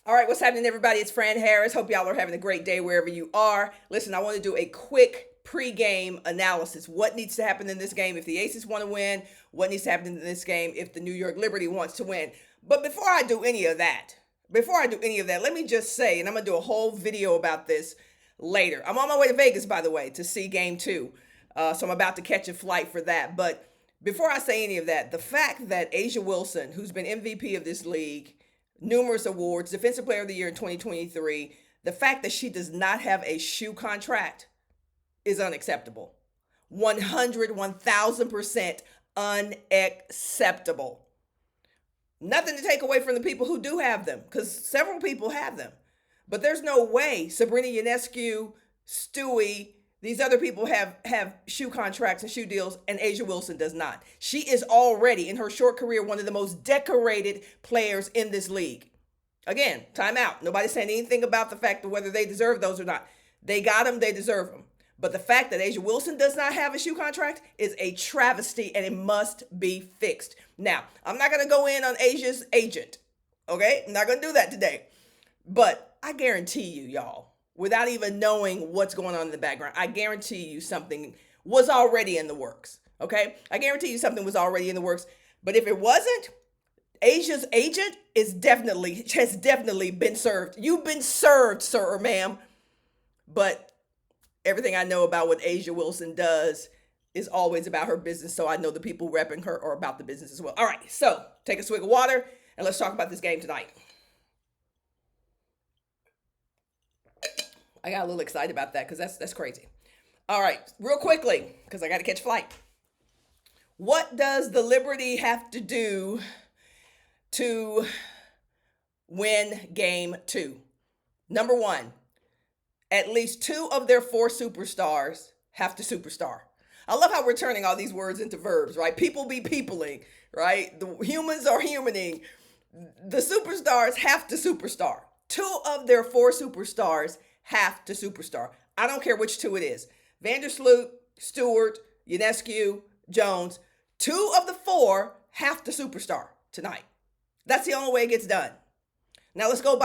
All right, what's happening, everybody? It's Fran Harris. Hope y'all are having a great day wherever you are. Listen, I want to do a quick pre-game analysis. What needs to happen in this game if the Aces want to win? What needs to happen in this game if the New York Liberty wants to win? But before I do any of that, let me just say, and I'm going to do a whole video about this later. I'm on my way to Vegas, by the way, to see game two. So I'm about to catch a flight for that. But before I say any of that, the fact that Asia Wilson, who's been MVP of this league, numerous awards, Defensive Player of the Year in 2023. The fact that she does not have a shoe contract is unacceptable. 1000% unacceptable. Nothing to take away from the people who do have them, because several people have them. But there's no way Sabrina Ionescu, Stewie, these other people have shoe contracts and shoe deals, and Asia Wilson does not. She is already, in her short career, one of the most decorated players in this league. Again, timeout. Nobody's saying anything about the fact of whether they deserve those or not. They got them, they deserve them. But the fact that Asia Wilson does not have a shoe contract is a travesty, and it must be fixed. Now, I'm not going to go in on Asia's agent, okay? I'm not going to do that today. But I guarantee you, y'all, without even knowing what's going on in the background, I guarantee you something was already in the works, okay? I guarantee you something was already in the works. But if it wasn't, Asia's agent has definitely been served. You've been served, sir or ma'am. But everything I know about what Asia Wilson does is always about her business, so I know the people repping her are about the business as well. All right, so take a swig of water, and let's talk about this game tonight. I got a little excited about that because that's crazy. All right, real quickly, because I got to catch a flight. What does the Liberty have to do to win game two? Number one, at least two of their four superstars have to superstar. I love how we're turning all these words into verbs, right? People be peopling, right? The humans are humaning. The superstars have to superstar. Two of their four superstars have to superstar. I don't care which two it is. Vandersloot, Stewart, Ionescu, Jones. Two of the four have to superstar tonight. That's the only way it gets done. Now let's go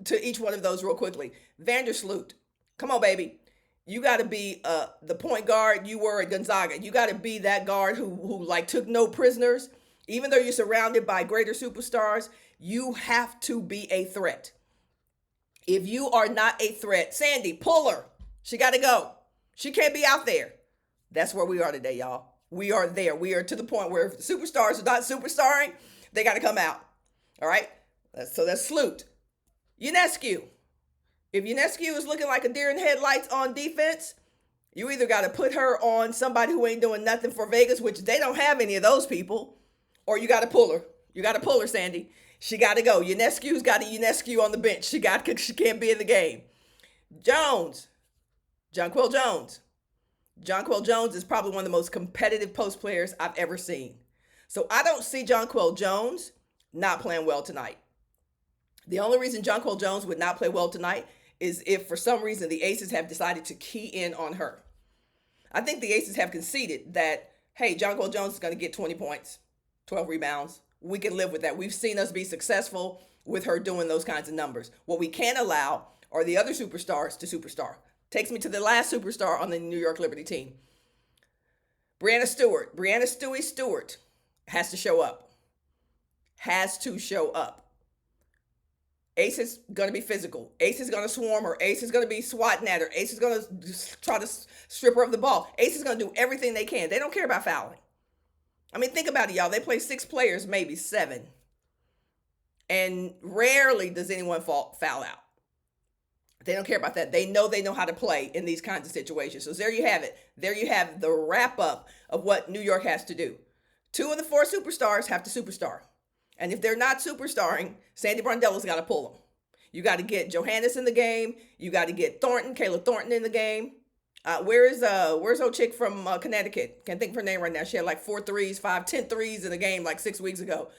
to each one of those real quickly. Vandersloot, come on, baby. You got to be the point guard you were at Gonzaga. You got to be that guard who like took no prisoners. Even though you're surrounded by greater superstars, you have to be a threat. If you are not a threat, Sandy, pull her. She got to go. She can't be out there. That's where we are today, y'all. We are there. We are to the point where if the superstars are not superstarring, they got to come out. All right? So that's Sloot. Ionescu. If Ionescu is looking like a deer in headlights on defense, you either got to put her on somebody who ain't doing nothing for Vegas, which they don't have any of those people, or you got to pull her. You got to pull her, Sandy. She got to go. Ionescu's got a Ionescu on the bench. She can't be in the game. Jones. Jonquel Jones. Jonquel Jones is probably one of the most competitive post players I've ever seen. So I don't see Jonquel Jones not playing well tonight. The only reason Jonquel Jones would not play well tonight is if for some reason the Aces have decided to key in on her. I think the Aces have conceded that, hey, Jonquel Jones is going to get 20 points, 12 rebounds. We can live with that. We've seen us be successful with her doing those kinds of numbers. What we can't allow are the other superstars to superstar. Takes me to the last superstar on the New York Liberty team. Brianna Stewie Stewart has to show up. Has to show up. Ace is going to be physical. Ace is going to swarm her. Ace is going to be swatting at her. Ace is going to try to strip her of the ball. Ace is going to do everything they can. They don't care about fouling. I mean, think about it, y'all. They play 6 players, maybe 7. And rarely does anyone foul out. They don't care about that. They know how to play in these kinds of situations. So there you have it. There you have the wrap up of what New York has to do. 2 of the 4 superstars have to superstar. And if they're not superstarring, Sandy Brondella's got to pull them. You got to get Johannes in the game. You got to get Kayla Thornton in the game. Where's old chick from Connecticut? Can't think of her name right now. She had like 4 threes, 5, 10 threes in the game like 6 weeks ago.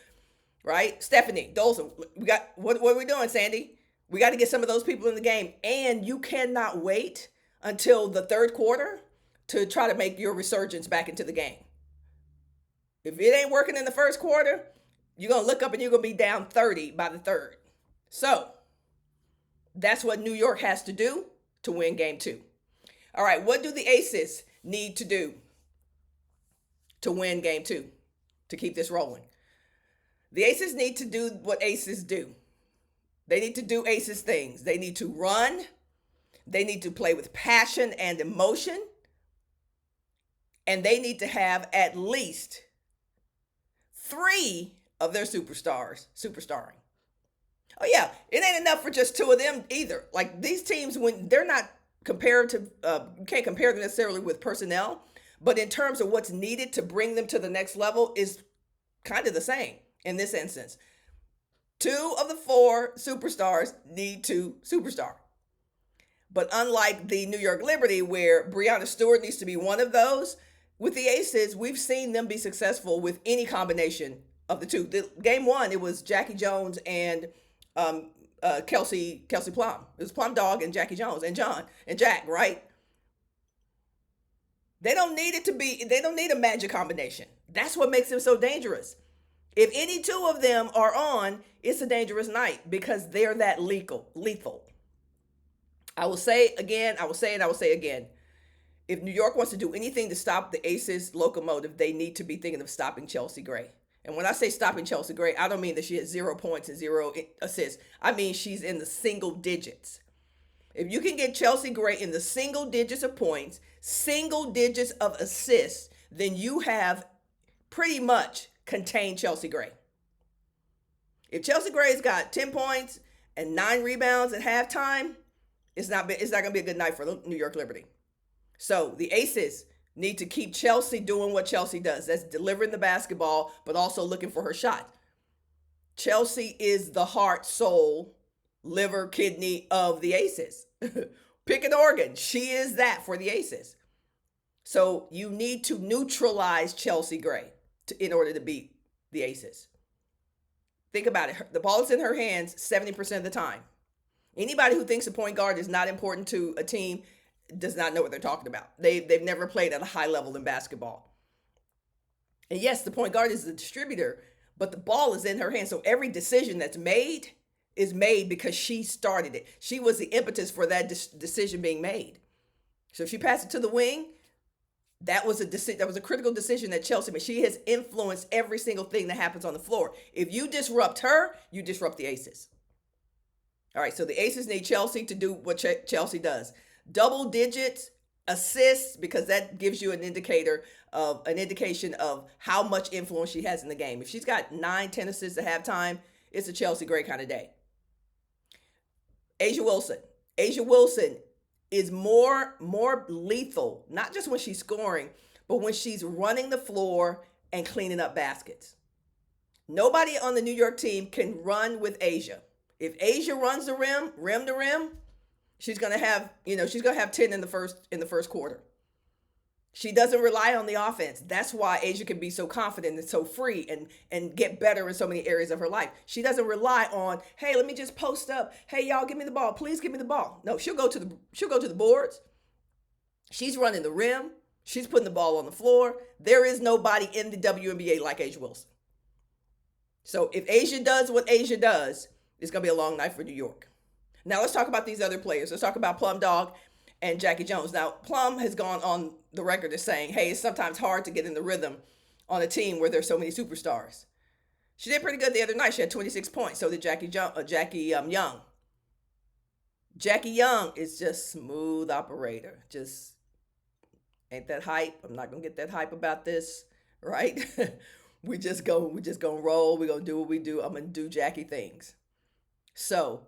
Right? Stephanie Dolson. We got what are we doing, Sandy? We got to get some of those people in the game. And you cannot wait until the third quarter to try to make your resurgence back into the game. If it ain't working in the first quarter, you're going to look up and you're going to be down 30 by the third. So that's what New York has to do to win game 2. All right, what do the Aces need to do to win game 2 to keep this rolling? The Aces need to do what Aces do. They need to do Aces things. They need to run. They need to play with passion and emotion. And they need to have at least 3 of their superstars superstarring. Oh yeah, it ain't enough for just 2 of them either. Like these teams, when they're not compared to, you can't compare them necessarily with personnel, but in terms of what's needed to bring them to the next level is kind of the same in this instance. 2 of the 4 superstars need to superstar. But unlike the New York Liberty, where Breanna Stewart needs to be one of those, with the Aces, we've seen them be successful with any combination of the 2. Game 1, it was Jackie Jones and Kelsey Plum. It was Plum Dog and Jackie Jones and John and Jack, right? They don't need a magic combination. That's what makes them so dangerous. If any 2 of them are on, it's a dangerous night because they're that lethal. I will say again, I will say again. If New York wants to do anything to stop the Aces locomotive, they need to be thinking of stopping Chelsea Gray. And when I say stopping Chelsea Gray, I don't mean that she has 0 points and 0 assists. I mean she's in the single digits. If you can get Chelsea Gray in the single digits of points, single digits of assists, then you have pretty much contained Chelsea Gray. If Chelsea Gray's got 10 points and 9 rebounds at halftime, it's not going to be a good night for the New York Liberty. So the Aces need to keep Chelsea doing what Chelsea does. That's delivering the basketball, but also looking for her shot. Chelsea is the heart, soul, liver, kidney of the Aces. Pick an organ. She is that for the Aces. So you need to neutralize Chelsea Gray in order to beat the Aces. Think about it. The ball is in her hands 70% of the time. Anybody who thinks a point guard is not important to a team does not know what they're talking about. They've never played at a high level in basketball. And yes, the point guard is the distributor, but the ball is in her hands. So every decision that's made is made because she started it. She was the impetus for that decision being made. So if she passed it to the wing, that was a critical decision that Chelsea made. She has influenced every single thing that happens on the floor. If you disrupt her, you disrupt the Aces. All right, so the Aces need Chelsea to do what Chelsea does. Double digits assists, because that gives you an indication of how much influence she has in the game. If she's got 9-10 assists at halftime, it's a Chelsea Gray kind of day. A'ja Wilson is more lethal, not just when she's scoring, but when she's running the floor and cleaning up baskets. Nobody on the New York team can run with A'ja. If A'ja runs the rim to rim, she's gonna have 10 in the first quarter. She doesn't rely on the offense. That's why A'ja can be so confident and so free and get better in so many areas of her life. She doesn't rely on, hey, let me just post up. Hey, y'all, give me the ball. Please give me the ball. No, she'll go to the boards. She's running the rim. She's putting the ball on the floor. There is nobody in the WNBA like A'ja Wilson. So if A'ja does what A'ja does, it's gonna be a long night for New York. Now let's talk about these other players. Let's talk about Plum Dog and Jackie Jones. Now, Plum has gone on the record as saying, hey, it's sometimes hard to get in the rhythm on a team where there's so many superstars. She did pretty good the other night. She had 26 points. So did Jackie Young. Jackie Young is just smooth operator. Just ain't that hype. I'm not going to get that hype about this, right? we just gonna roll. We're going to do what we do. I'm going to do Jackie things. So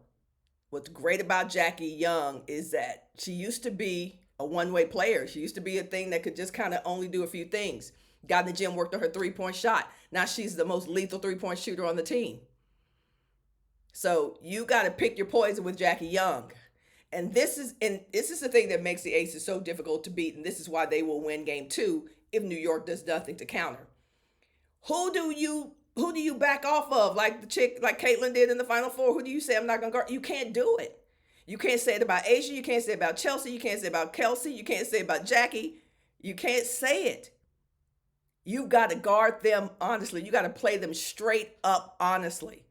what's great about Jackie Young is that she used to be a one-way player. She used to be a thing that could just kind of only do a few things. Got in the gym, worked on her three-point shot. Now she's the most lethal three-point shooter on the team. So you got to pick your poison with Jackie Young. And this is the thing that makes the Aces so difficult to beat. And this is why they will win game 2 if New York does nothing to counter. Who do you back off of? Like the chick, like Caitlin did in the Final Four. Who do you say I'm not going to guard? You can't do it. You can't say it about A'ja. You can't say it about Chelsea. You can't say it about Kelsey. You can't say it about Jackie. You can't say it. You've got to guard them honestly. You got to play them straight up honestly.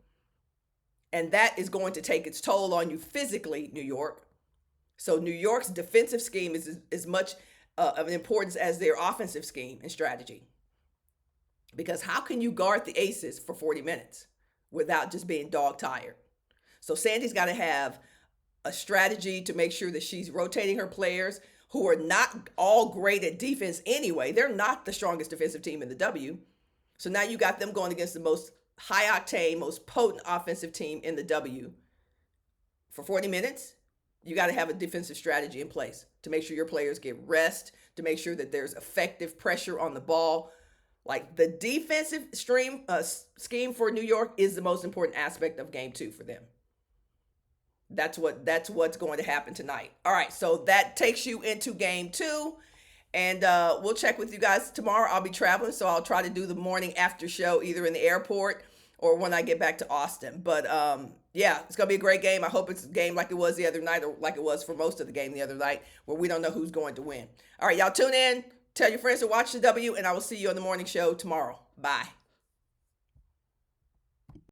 And that is going to take its toll on you physically, New York. So New York's defensive scheme is as much of an importance as their offensive scheme and strategy. Because how can you guard the aces for 40 minutes without just being dog tired? So Sandy's got to have a strategy to make sure that she's rotating her players who are not all great at defense anyway. They're not the strongest defensive team in the W. So now you got them going against the most high octane, most potent offensive team in the W. For 40 minutes, you got to have a defensive strategy in place to make sure your players get rest, to make sure that there's effective pressure on the ball. Like the defensive scheme for New York is the most important aspect of game 2 for them. That's what's going to happen tonight. All right, so that takes you into game 2. And we'll check with you guys tomorrow. I'll be traveling, so I'll try to do the morning after show either in the airport or when I get back to Austin. But yeah, it's going to be a great game. I hope it's a game like it was the other night, or like it was for most of the game the other night, where we don't know who's going to win. All right, y'all tune in. Tell your friends to watch the W, and I will see you on the morning show tomorrow. Bye.